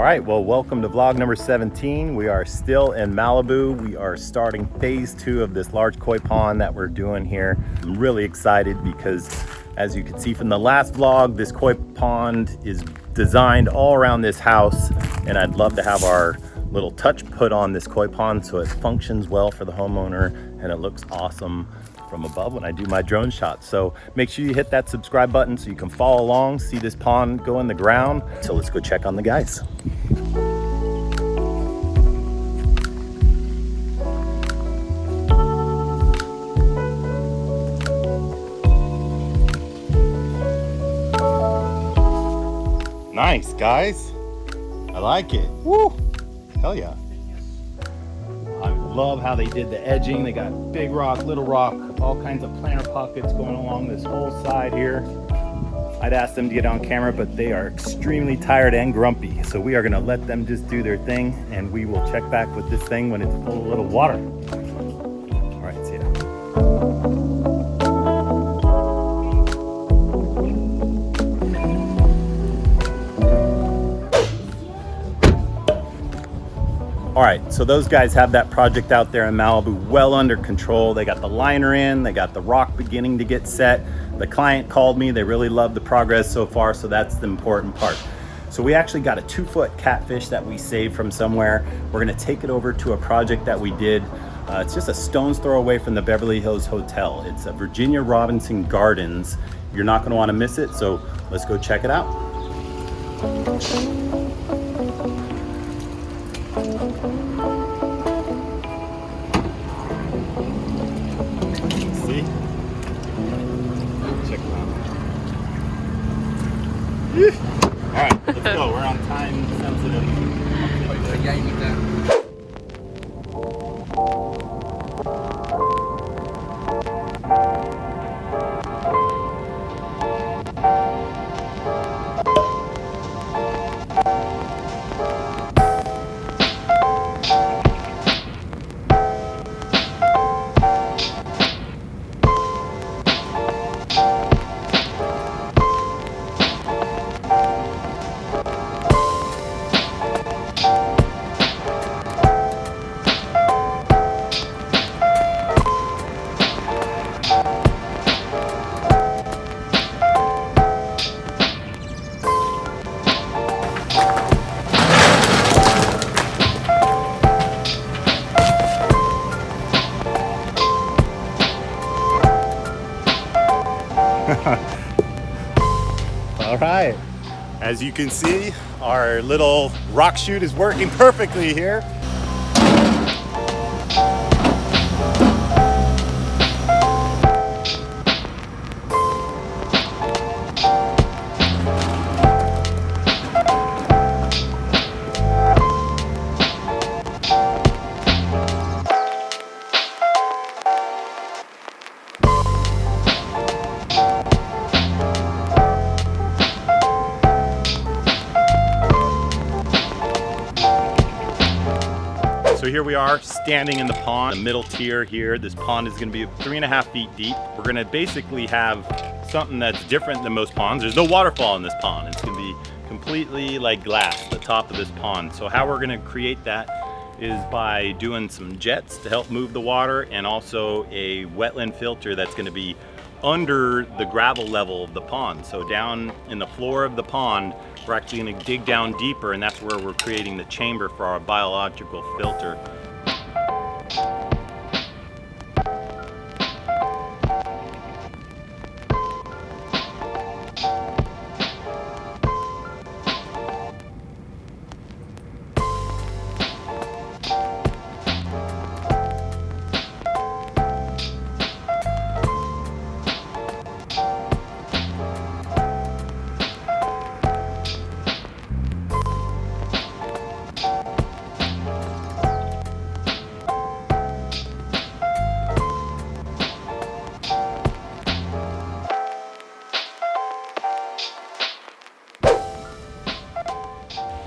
right, well, welcome to vlog number 17. We are still in Malibu. We are starting phase 2 of this large koi pond that we're doing here. I'm really excited because, as you can see from the last vlog, this koi pond is designed all around this house, and I'd love to have our little touch put on this koi pond so it functions well for the homeowner and it looks awesome from above when I do my drone shots. So make sure you hit that subscribe button so you can follow along, see this pond go in the ground. So let's go check on the guys. Nice, guys. I like it. Woo! Hell yeah. I love how they did the edging. They got big rock, little rock, all kinds of planter pockets going along this whole side here. I'd ask them to get on camera, but they are extremely tired and grumpy. So we are gonna let them just do their thing, and we will check back with this thing when it's full of little water. All right, see ya. All right, so those guys have that project out there in Malibu well under control. They got the liner in, they got the rock beginning to get set. The client called me, they really love the progress so far, so that's the important part. So we actually got a 2-foot catfish that we saved from somewhere. We're gonna take it over to a project that we did. It's just a stone's throw away from the Beverly Hills Hotel. It's a Virginia Robinson Gardens. You're not gonna wanna miss it, so let's go check it out. All right, let's go. We're on time sensitive. All right, as you can see, our little rock chute is working perfectly here. So here we are standing in the pond, the middle tier here. This pond is gonna be 3.5 feet deep. We're gonna basically have something that's different than most ponds. There's no waterfall in this pond. It's gonna be completely like glass, the top of this pond. So how we're gonna create that is by doing some jets to help move the water, and also a wetland filter that's gonna be under the gravel level of the pond. So down in the floor of the pond, we're actually gonna dig down deeper, and that's where we're creating the chamber for our biological filter.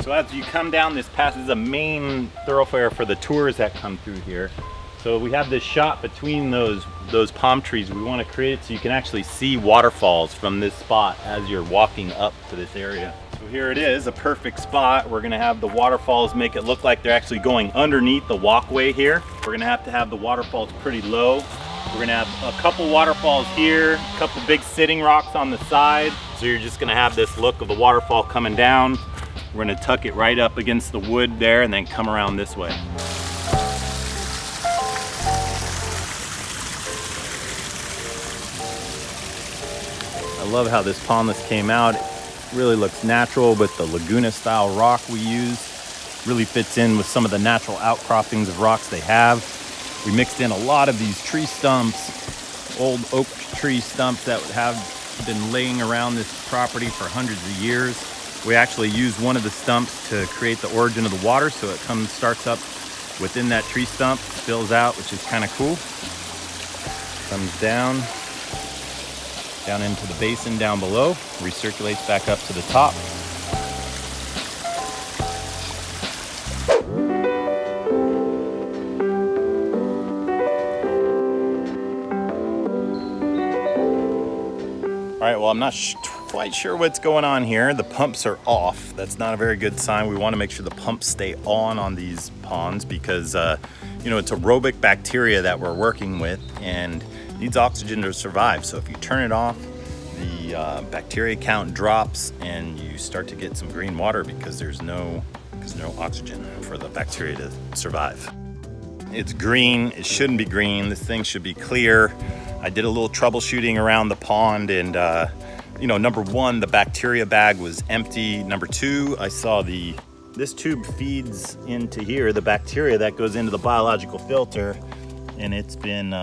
So as you come down this path, this is a main thoroughfare for the tours that come through here. So we have this shot between those palm trees. We want to create it so you can actually see waterfalls from this spot as you're walking up to this area. So here it is, a perfect spot. We're gonna have the waterfalls make it look like they're actually going underneath the walkway here. We're gonna have to have the waterfalls pretty low. We're gonna have a couple waterfalls here, a couple big sitting rocks on the side. So you're just gonna have this look of the waterfall coming down. We're gonna tuck it right up against the wood there and then come around this way. I love how this pondless came out. It really looks natural with the Laguna style rock we use. Really fits in with some of the natural outcroppings of rocks they have. We mixed in a lot of these tree stumps, old oak tree stumps that have been laying around this property for hundreds of years. We actually used one of the stumps to create the origin of the water, so it starts up within that tree stump, spills out, which is kind of cool. Comes down into the basin down below, recirculates back up to the top. All right, well, I'm not quite sure what's going on here. The pumps are off. That's not a very good sign. We want to make sure the pumps stay on these ponds because, you know, it's aerobic bacteria that we're working with and needs oxygen to survive. So if you turn it off, the bacteria count drops and you start to get some green water because there's no oxygen for the bacteria to survive. It's green. It shouldn't be green. This thing should be clear. I did a little troubleshooting around the pond and you know, number one, the bacteria bag was empty. Number two, I saw this tube feeds into here, the bacteria that goes into the biological filter, and it's been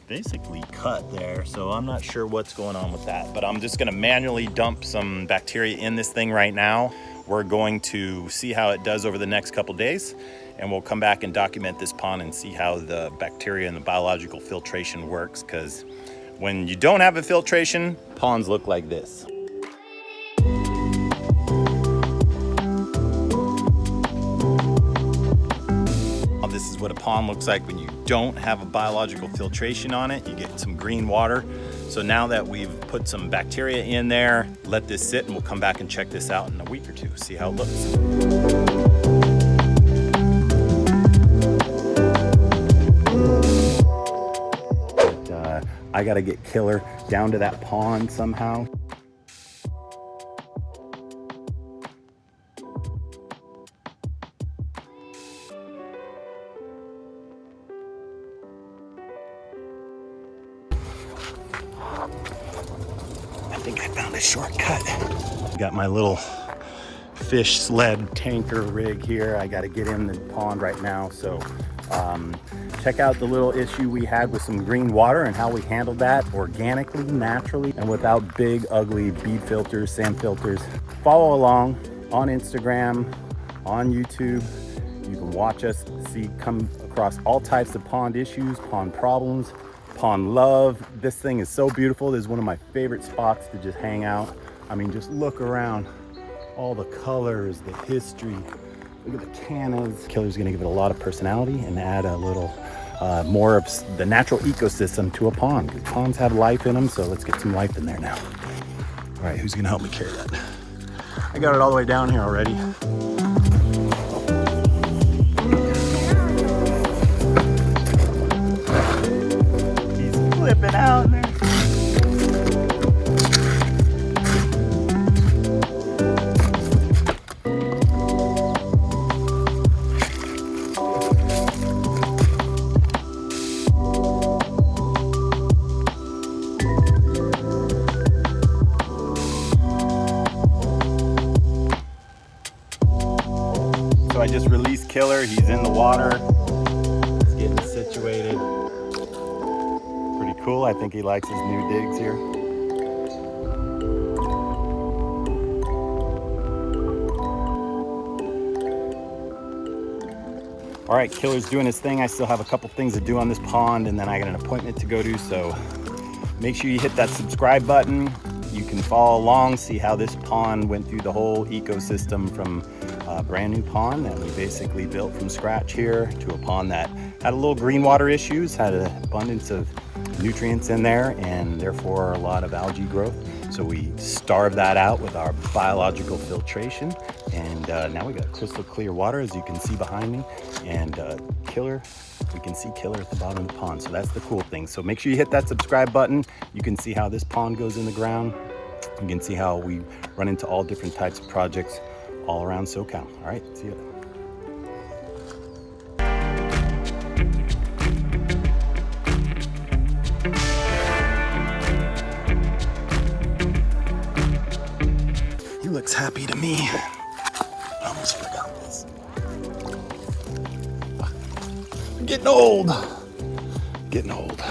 basically cut there. So I'm not sure what's going on with that, but I'm just gonna manually dump some bacteria in this thing right now. We're going to see how it does over the next couple days, and we'll come back and document this pond and see how the bacteria and the biological filtration works, because when you don't have a filtration, ponds look like this. This is what a pond looks like when you don't have a biological filtration on it. You get some green water. So now that we've put some bacteria in there, let this sit and we'll come back and check this out in a week or two, see how it looks. I gotta get Killer down to that pond somehow. I think I found a shortcut. Got my little fish sled tanker rig here. I gotta get in the pond right now. So check out the little issue we had with some green water and how we handled that organically, naturally, and without big, ugly bead filters, sand filters. Follow along on Instagram, on YouTube. You can watch us, come across all types of pond issues, pond problems, pond love. This thing is so beautiful. This is one of my favorite spots to just hang out. I mean, just look around, all the colors, the history. Look at the cannas. Killer's gonna give it a lot of personality and add a little more of the natural ecosystem to a pond, because ponds have life in them, so let's get some life in there now. All right, who's gonna help me carry that? I got it all the way down here already. He's flipping out there. So I just released Killer. He's in the water. He's getting situated. Pretty cool. I think he likes his new digs here. All right, Killer's doing his thing. I still have a couple things to do on this pond, and then I got an appointment to go to. So make sure you hit that subscribe button. You can follow along, see how this pond went through the whole ecosystem from a brand new pond that we basically built from scratch here to a pond that had a little green water issues, had an abundance of nutrients in there and therefore a lot of algae growth. So we starve that out with our biological filtration, and now we got crystal clear water, as you can see behind me, and killer. We can see killer at the bottom of the pond. So that's the cool thing. So make sure you hit that subscribe button. You can see how this pond goes in the ground. You can see how we run into all different types of projects all around SoCal. All right, see you then. He looks happy to me. I almost forgot this. I'm getting old. Getting old.